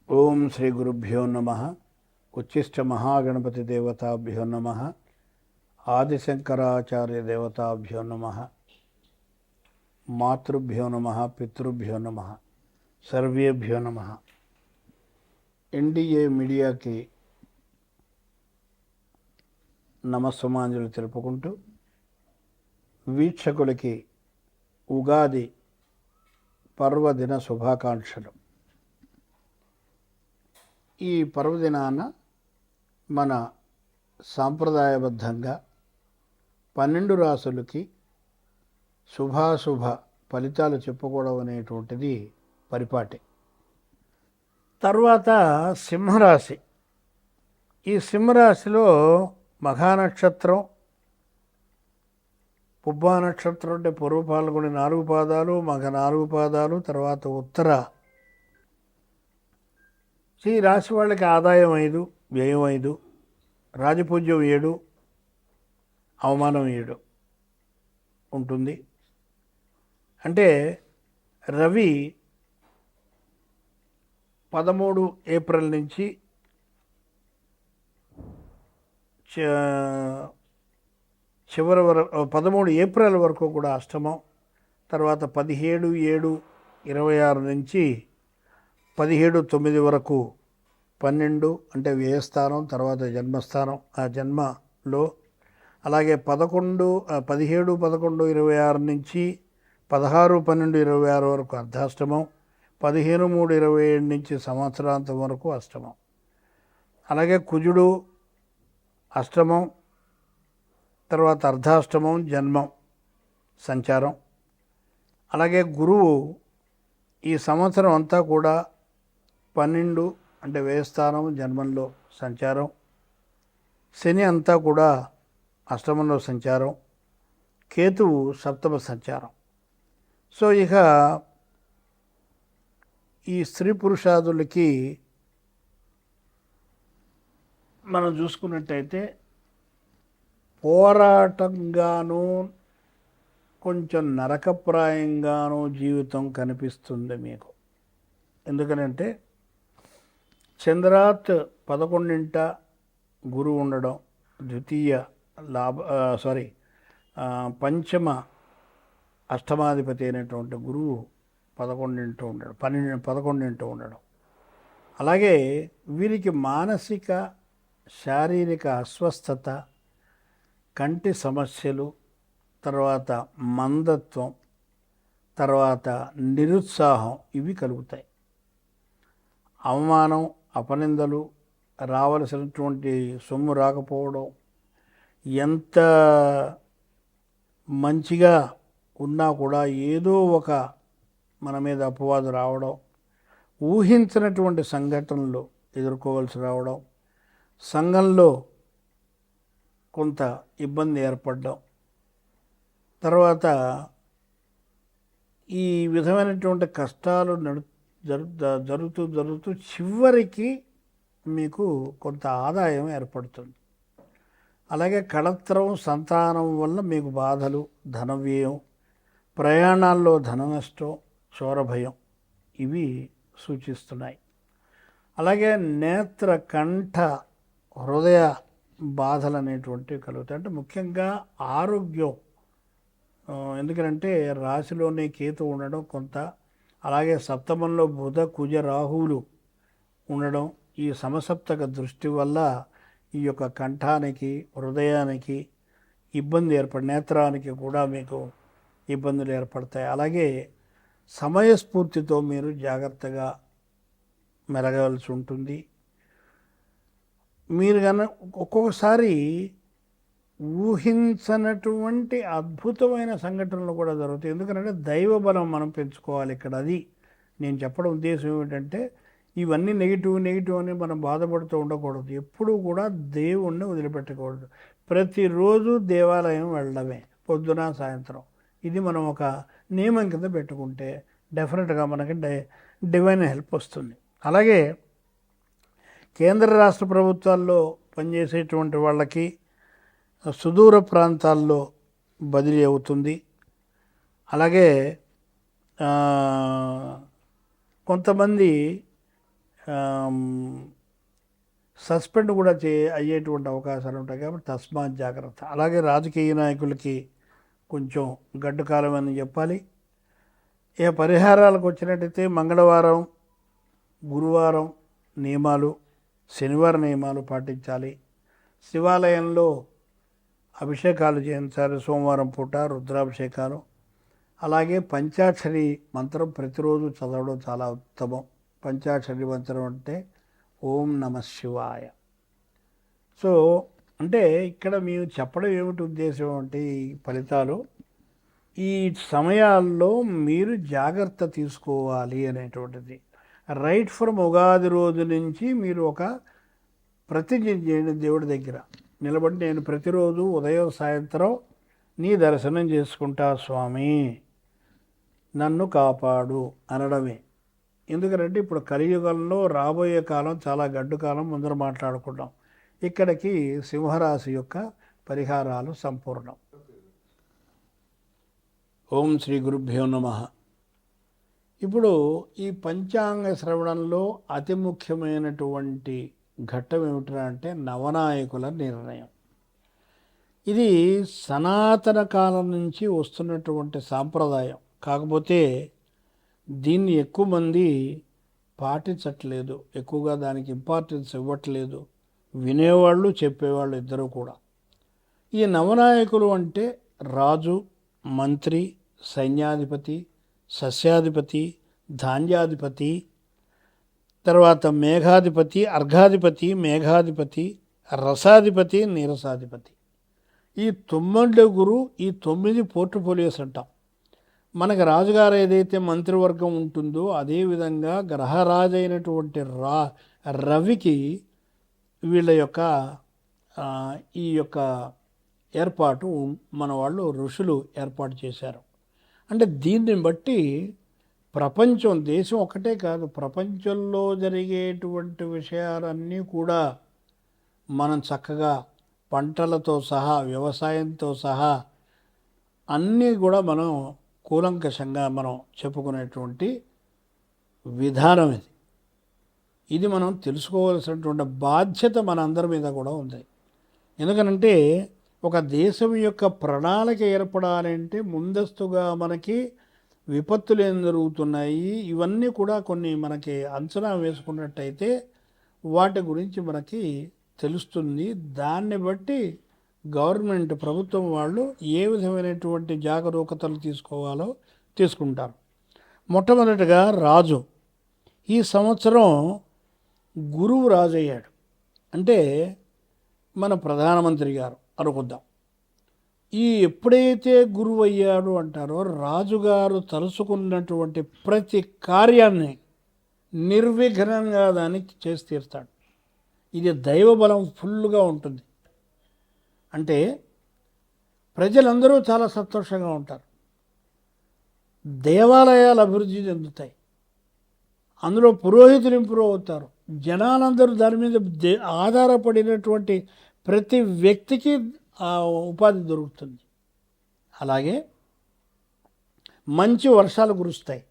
ఓం శ్రీ గురుభ్యో నమ. ఉచ్చిష్ట మహాగణపతి దేవతాభ్యో నమ. ఆదిశంకరాచార్య దేవతాభ్యో నమ. మాతృభ్యో నమ, పితృభ్యో నమ, సర్వేభ్యో నమ. ఎన్డీఏ మీడియాకి నమస్సుమాంజలు తెలుపుకుంటూ వీక్షకులకి ఉగాది పర్వదిన శుభాకాంక్షలు. ఈ పర్వదినాన మన సాంప్రదాయబద్ధంగా 12 రాసులకి శుభాశుభ ఫలితాలు చెప్పుకోవడం అనేటువంటిది పరిపాటి. తర్వాత సింహరాశి. ఈ సింహరాశిలో మఘానక్షత్రం, పుబ్బా నక్షత్రం అంటే పూర్వ పాల్గొని 4 పాదాలు, మఘ 4 పాదాలు, తర్వాత ఉత్తర. ఈ రాశి వాళ్ళకి ఆదాయం 5, వ్యయం 5, రాజపూజ్యం 7, అవమానం 7 ఉంటుంది. అంటే రవి 13 ఏప్రిల్ నుంచి చివరి వరకు 13 ఏప్రిల్ వరకు కూడా అష్టమం, తర్వాత 17/7/26 నుంచి 17/9 వరకు 12 అంటే వ్యయస్థానం, తర్వాత జన్మస్థానం. ఆ జన్మలో అలాగే 17/11/26 నుంచి 16/12/26 వరకు అర్ధాష్టమం, 15/3/27 నుంచి సంవత్సరాంతం వరకు అష్టమం. అలాగే కుజుడు అష్టమం, తర్వాత అర్ధాష్టమం, జన్మం సంచారం. అలాగే గురువు ఈ సంవత్సరం అంతా కూడా 12 అంటే వ్యయస్థానం, జన్మంలో సంచారం. శని అంతా కూడా అష్టమంలో సంచారం. కేతువు సప్తమ సంచారం. సో ఇక ఈ స్త్రీ పురుషాదులకి మనం చూసుకున్నట్టయితే పోరాటంగానూ కొంచెం నరకప్రాయంగానూ జీవితం కనిపిస్తుంది మీకు. ఎందుకనంటే చంద్రాత్ 11ంట గురువు ఉండడం, ద్వితీయ పంచమ అష్టమాధిపతి అయినటువంటి గురువు 11ంట ఉండడం, 11ంట ఉండడం. అలాగే వీరికి మానసిక శారీరక అస్వస్థత, కంటి సమస్యలు, తర్వాత మందత్వం, తర్వాత నిరుత్సాహం ఇవి కలుగుతాయి. అవమానం, అపనిందలు, రావలసినటువంటి సొమ్ము రాకపోవడం, ఎంత మంచిగా ఉన్నా కూడా ఏదో ఒక మన మీద అపవాదు రావడం, ఊహించినటువంటి సంఘటనలు ఎదుర్కోవాల్సి రావడం, సంఘంలో కొంత ఇబ్బంది ఏర్పడడం, తర్వాత ఈ విధమైనటువంటి కష్టాలు జరుగుతూ చివరికి మీకు కొంత ఆదాయం ఏర్పడుతుంది. అలాగే కళత్రం, సంతానం వల్ల మీకు బాధలు, ధన వ్యయం, ప్రయాణాల్లో ధన నష్టం, క్షోరభయం ఇవి సూచిస్తున్నాయి. అలాగే నేత్ర, కంఠ, హృదయ బాధలు అనేటువంటివి కలుగుతాయి. అంటే ముఖ్యంగా ఆరోగ్యం. ఎందుకంటే రాశిలోనే కేతు ఉండడం కొంత, అలాగే సప్తమంలో బుధ, కుజ, రాహువులు ఉండడం, ఈ సమసప్తక దృష్టి వల్ల ఈ యొక్క కంఠానికి, హృదయానికి ఇబ్బంది నేత్రానికి కూడా మీకు ఇబ్బందులు ఏర్పడతాయి. అలాగే సమయస్ఫూర్తితో మీరు జాగ్రత్తగా మెలగవలసి ఉంటుంది. మీరు ఒక్కొక్కసారి ఊహించనటువంటి అద్భుతమైన సంఘటనలు కూడా జరుగుతాయి. ఎందుకంటే దైవ బలం మనం పెంచుకోవాలి ఇక్కడ. అది నేను చెప్పడం ఉద్దేశం ఏమిటంటే ఇవన్నీ నెగిటివ్ అని మనం బాధపడుతూ ఉండకూడదు. ఎప్పుడూ కూడా దేవుణ్ణి వదిలిపెట్టకూడదు. ప్రతిరోజు దేవాలయం వెళ్ళడమే, పొద్దున సాయంత్రం. ఇది మనం ఒక నియమం కింద పెట్టుకుంటే డెఫినెట్గా మనకి డివైన్ హెల్ప్ వస్తుంది. అలాగే కేంద్ర రాష్ట్ర ప్రభుత్వాల్లో పనిచేసేటువంటి వాళ్ళకి సుదూర ప్రాంతాల్లో బదిలీ అవుతుంది. అలాగే కొంతమంది సస్పెండ్ కూడా అయ్యేటువంటి అవకాశాలు ఉంటాయి. కాబట్టి తస్మాత్ జాగ్రత్త. అలాగే రాజకీయ నాయకులకి కొంచెం గడ్డు కాలం అని చెప్పాలి. ఇక పరిహారాలకు వచ్చినట్టయితే మంగళవారం, గురువారం నియమాలు, శనివారం నియమాలు పాటించాలి. శివాలయంలో అభిషేకాలు చేయించాలి. సోమవారం పూట రుద్రాభిషేకాలు. అలాగే పంచాక్షరి మంత్రం ప్రతిరోజు చదవడం చాలా ఉత్తమం. పంచాక్షరి మంత్రం అంటే ఓం నమ శివాయ. సో అంటే ఇక్కడ మేము చెప్పడం ఏమిటి ఉద్దేశం అంటే ఈ ఫలితాలు ఈ సమయాల్లో మీరు జాగ్రత్త తీసుకోవాలి అనేటువంటిది. రైట్ ఫ్రమ్ ఉగాది రోజు నుంచి మీరు ఒక ప్రతిజ్ఞ చేయండి దేవుడి దగ్గర నిలబడి, నేను ప్రతిరోజు ఉదయం సాయంత్రం నీ దర్శనం చేసుకుంటా స్వామి, నన్ను కాపాడు అనడమే. ఎందుకంటే ఇప్పుడు కలియుగంలో రాబోయే కాలం చాలా గడ్డు కాలం ముందర మాట్లాడుకుంటాం. ఇక్కడికి సింహరాశి యొక్క పరిహారాలు సంపూర్ణం. ఓం శ్రీ గురుభ్యో నమః. ఇప్పుడు ఈ పంచాంగ శ్రవణంలో అతి ముఖ్యమైనటువంటి ఘట్టం ఏమిటంటే అంటే నవనాయకుల నిర్ణయం. ఇది సనాతన కాలం నుంచి వస్తున్నటువంటి సాంప్రదాయం. కాకపోతే దీన్ని ఎక్కువ మంది పాటించట్లేదు, ఎక్కువగా దానికి ఇంపార్టెన్స్ ఇవ్వట్లేదు, వినేవాళ్ళు చెప్పేవాళ్ళు ఇద్దరు కూడా. ఈ నవనాయకులు అంటే రాజు, మంత్రి, సైన్యాధిపతి, సస్యాధిపతి, ధాన్యాధిపతి, తర్వాత మేఘాధిపతి, అర్ఘాధిపతి, మేఘాధిపతి, రసాధిపతి, నీరసాధిపతి. ఈ 9 ఈ 9 పోర్ట్ఫోలియోస్ అంటాం. మనకు రాజుగారు ఏదైతే మంత్రివర్గం ఉంటుందో అదేవిధంగా గ్రహరాజు అయినటువంటి రవికి వీళ్ళ యొక్క ఈ యొక్క ఏర్పాటు మన వాళ్ళు ఋషులు ఏర్పాటు చేశారు. అంటే దీన్ని బట్టి ప్రపంచం, దేశం ఒకటే కాదు, ప్రపంచంలో జరిగేటువంటి విషయాలన్నీ కూడా మనం చక్కగా పంటలతో సహా, వ్యవసాయంతో సహా అన్నీ కూడా మనం కూలంకషంగా మనం చెప్పుకునేటువంటి విధానం ఇది. ఇది మనం తెలుసుకోవాల్సినటువంటి బాధ్యత మన అందరి మీద కూడా ఉంది. ఎందుకనంటే ఒక దేశం యొక్క ప్రణాళిక ఏర్పడాలంటే ముందస్తుగా మనకి విపత్తులు ఏం జరుగుతున్నాయి, ఇవన్నీ కూడా కొన్ని మనకి అంచనా వేసుకున్నట్టయితే వాటి గురించి మనకి తెలుస్తుంది. దాన్ని బట్టి గవర్నమెంట్, ప్రభుత్వం వాళ్ళు ఏ విధమైనటువంటి జాగరూకతలు తీసుకోవాలో తీసుకుంటారు. మొట్టమొదటిగా రాజు. ఈ సంవత్సరం గురువు రాజు అయ్యాడు. అంటే మన ప్రధానమంత్రి గారు అనుకుందాం. ఈ ఎప్పుడైతే గురువు అయ్యాడు అంటారో రాజుగారు తలుసుకున్నటువంటి ప్రతి కార్యాన్ని నిర్విఘ్నంగా దానికి చేసి తీరుతాడు. ఇది దైవబలం ఫుల్గా ఉంటుంది. అంటే ప్రజలందరూ చాలా సంతోషంగా ఉంటారు. దేవాలయాలు అభివృద్ధి చెందుతాయి. అందులో పురోహితులు ఇంప్రూవ్ అవుతారు. జనాలందరూ దాని మీద ఆధారపడినటువంటి ప్రతి వ్యక్తికి ఉపాధి దొరుకుతుంది. అలాగే మంచి వర్షాలు కురుస్తాయి.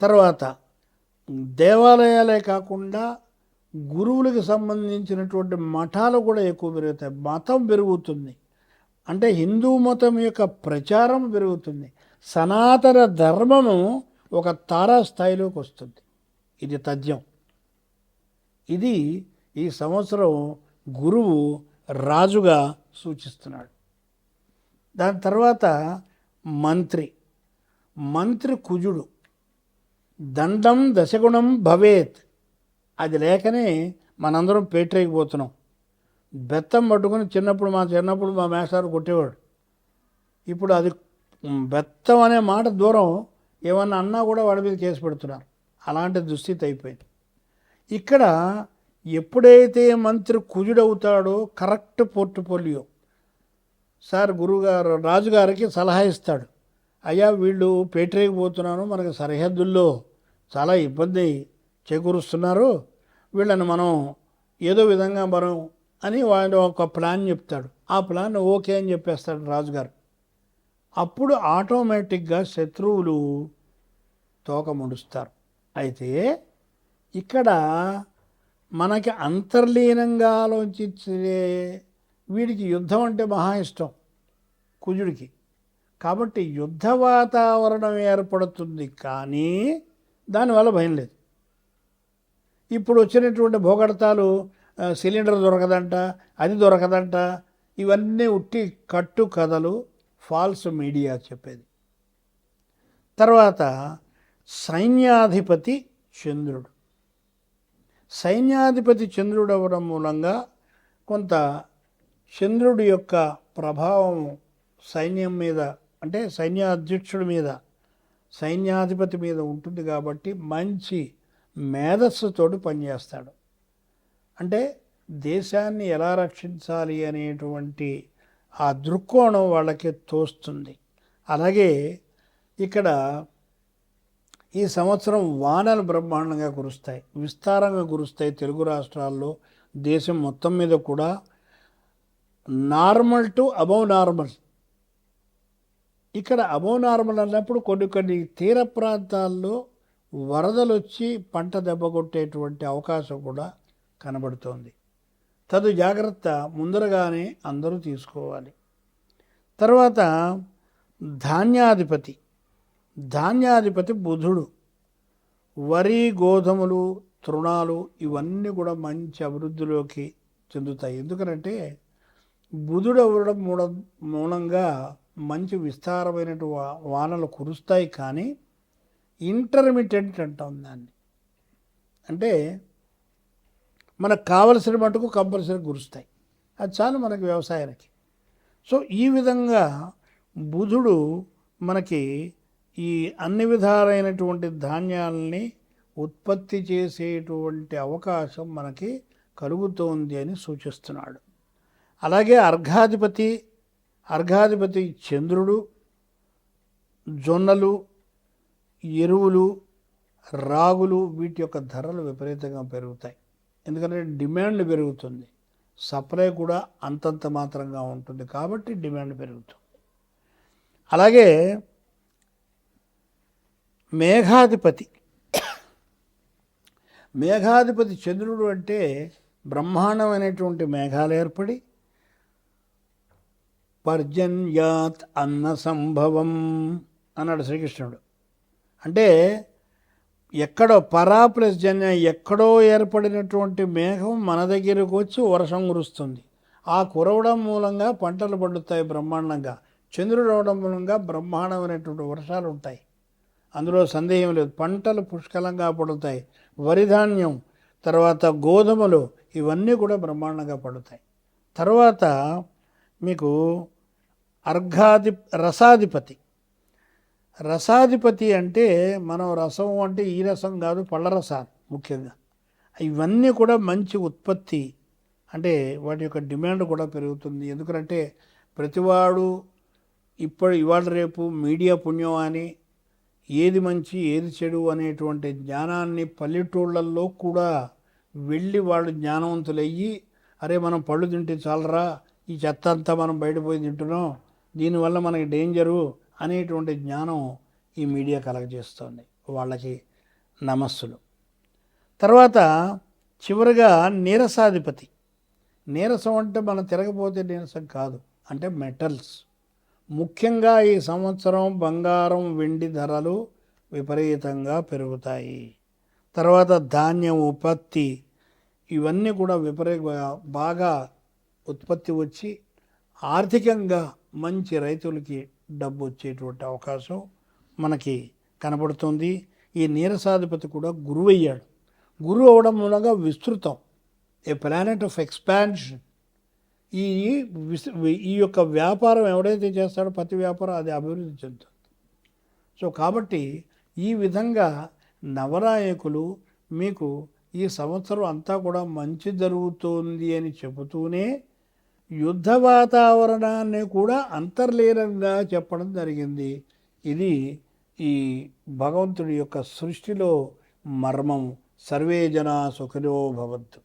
తర్వాత దేవాలయాలే కాకుండా గురువులకు సంబంధించినటువంటి మఠాలు కూడా ఎక్కువ పెరుగుతాయి. మతం పెరుగుతుంది. అంటే హిందూ మతం యొక్క ప్రచారం పెరుగుతుంది. సనాతన ధర్మము ఒక తారాస్థాయిలోకి వస్తుంది. ఇది తథ్యం. ఇది ఈ సంవత్సరం గురువు రాజుగా సూచిస్తున్నాడు. దాని తర్వాత మంత్రి కుజుడు. దండం దశగుణం భవేత్, అది లేకనే మనందరం పేటరేగిపోతున్నాం. బెత్తం పట్టుకుని చిన్నప్పుడు మా మేస్టారు కొట్టేవాడు. ఇప్పుడు అది బెత్తం అనే మాట దూరం, ఏమన్నా అన్నా కూడా వాడి మీద కేసు పెడుతున్నారు. అలాంటి దుస్థితి అయిపోయింది. ఇక్కడ ఎప్పుడైతే మంత్రి కుజుడవుతాడో కరెక్ట్ పోర్ట్ఫోలియో. సార్ గురువుగారు రాజుగారికి సలహా ఇస్తాడు. అయ్యా వీళ్ళు పేటరేగిపోతున్నాను, మనకు సరిహద్దుల్లో చాలా ఇబ్బంది చేకూరుస్తున్నారు, వీళ్ళని మనం ఏదో విధంగా మనం అని వాడు ఒక ప్లాన్ చెప్తాడు. ఆ ప్లాన్ ఓకే అని చెప్పేస్తాడు రాజుగారు. అప్పుడు ఆటోమేటిక్గా శత్రువులు తోక ముడుస్తారు. అయితే ఇక్కడ మనకి అంతర్లీనంగా ఆలోచించే వీడికి యుద్ధం అంటే మహా ఇష్టం కుజుడికి. కాబట్టి యుద్ధ వాతావరణం ఏర్పడుతుంది, కానీ దానివల్ల భయం లేదు. ఇప్పుడు వచ్చినటువంటి భోగడతాలు సిలిండర్ దొరకదంట, అది దొరకదంట, ఇవన్నీ ఉట్టి కట్టు కథలు, ఫాల్స్ మీడియా చెప్పేది. తర్వాత సైన్యాధిపతి చంద్రుడు. సైన్యాధిపతి చంద్రుడు అవ్వడం మూలంగా కొంత చంద్రుడి యొక్క ప్రభావం సైన్యం మీద, అంటే సైన్యాధ్యక్షుడి మీద, సైన్యాధిపతి మీద ఉంటుంది. కాబట్టి మంచి మేధస్సుతోటి పనిచేస్తాడు. అంటే దేశాన్ని ఎలా రక్షించాలి అనేటువంటి ఆ దృక్కోణం వాళ్ళకి తోస్తుంది. అలాగే ఇక్కడ ఈ సంవత్సరం వానలు బ్రహ్మాండంగా కురుస్తాయి, విస్తారంగా కురుస్తాయి. తెలుగు రాష్ట్రాల్లో, దేశం మొత్తం మీద కూడా నార్మల్ టు అబౌవ్ నార్మల్. ఇక్కడ అబౌవ్ నార్మల్ అన్నప్పుడు కొన్ని తీర ప్రాంతాల్లో వరదలు వచ్చి పంట దెబ్బ కొట్టేటువంటి అవకాశం కూడా కనబడుతోంది. తదు జాగ్రత్త ముందరగానే అందరూ తీసుకోవాలి. తర్వాత ధాన్యాధిపతి. ధాన్యాధిపతి బుధుడు. వరి, గోధుమలు, తృణాలు ఇవన్నీ కూడా మంచి అభివృద్ధిలోకి చెందుతాయి. ఎందుకంటే బుధుడు అవ్వడం మూలంగా మంచి విస్తారమైన వానలు కురుస్తాయి. కానీ ఇంటర్మీడియట్ అంటాం దాన్ని. అంటే మనకు కావలసిన మటుకు కంపల్సరీ కురుస్తాయి, అది చాలు మనకి వ్యవసాయానికి. సో ఈ విధంగా బుధుడు మనకి ఈ అన్ని విధాలైనటువంటి ధాన్యాలని ఉత్పత్తి చేసేటువంటి అవకాశం మనకి కలుగుతోంది అని సూచిస్తున్నాడు. అలాగే అర్ఘాధిపతి చంద్రుడు. జొన్నలు, ఎరువులు, రాగులు వీటి యొక్క ధరలు విపరీతంగా పెరుగుతాయి. ఎందుకంటే డిమాండ్ పెరుగుతుంది, సప్లై కూడా అంతంత మాత్రంగా ఉంటుంది, కాబట్టి డిమాండ్ పెరుగుతుంది. అలాగే మేఘాధిపతి చంద్రుడు అంటే బ్రహ్మాండమైనటువంటి మేఘాలు ఏర్పడి పర్జన్యాత్ అన్న సంభవం అన్నాడు శ్రీకృష్ణుడు. అంటే ఎక్కడో పరా ప్లస్ జన్య, ఎక్కడో ఏర్పడినటువంటి మేఘం మన దగ్గరకు వచ్చి వర్షం కురుస్తుంది. ఆ కురవడం మూలంగా పంటలు పండుతాయి బ్రహ్మాండంగా. చంద్రుడు అవడం మూలంగా బ్రహ్మాండమైనటువంటి వర్షాలు ఉంటాయి, అందులో సందేహం లేదు. పంటలు పుష్కలంగా పడుతాయి. వరిధాన్యం, తర్వాత గోధుమలు ఇవన్నీ కూడా బ్రహ్మాండంగా పడుతాయి. తర్వాత మీకు రసాధిపతి అంటే మనం రసం అంటే ఈ రసం కాదు, పళ్ళ రసాలు ముఖ్యంగా. ఇవన్నీ కూడా మంచి ఉత్పత్తి, అంటే వాటి యొక్క డిమాండ్ కూడా పెరుగుతుంది. ఎందుకంటే ప్రతివాడు ఇవాళ రేపు మీడియా పుణ్యం అని ఏది మంచి ఏది చెడు అనేటువంటి జ్ఞానాన్ని పల్లెటూళ్ళల్లో కూడా వెళ్ళి వాళ్ళు జ్ఞానవంతులయ్యి, అరే మనం పళ్ళు తింటే చాలరా, ఈ చెత్త అంతా మనం బయటపోయి తింటున్నాం, దీనివల్ల మనకి డేంజరు అనేటువంటి జ్ఞానం ఈ మీడియా కలగజేస్తుంది. వాళ్ళకి నమస్సులు. తర్వాత చివరిగా నీరసాధిపతి. నీరసం అంటే మనం తిరగపోతే నీరసం కాదు, అంటే మెటల్స్. ముఖ్యంగా ఈ సంవత్సరం బంగారం, వెండి ధరలు విపరీతంగా పెరుగుతాయి. తర్వాత ధాన్యం, పత్తి ఇవన్నీ కూడా బాగా ఉత్పత్తి వచ్చి ఆర్థికంగా మంచి రైతులకి డబ్బు వచ్చేటువంటి అవకాశం మనకి కనబడుతుంది. ఈ నీరసాధిపతి కూడా గురువు అయ్యాడు. గురువు అవడం మూలంగా విస్తృతం, ఏ ప్లానెట్ ఆఫ్ ఎక్స్పాన్షన్. ఈ యొక్క వ్యాపారం ఎవడైతే చేస్తాడో పత్తి వ్యాపారం, అది అభివృద్ధి చెందుతుంది. సో కాబట్టి ఈ విధంగా నవనాయకులు మీకు ఈ సంవత్సరం అంతా కూడా మంచి జరుగుతుంది అని చెబుతూనే యుద్ధ వాతావరణాన్ని కూడా అంతర్లీనంగా చెప్పడం జరిగింది. ఇది ఈ భగవంతుడి యొక్క సృష్టిలో మర్మం. సర్వే జనా సుఖినో భవంతు.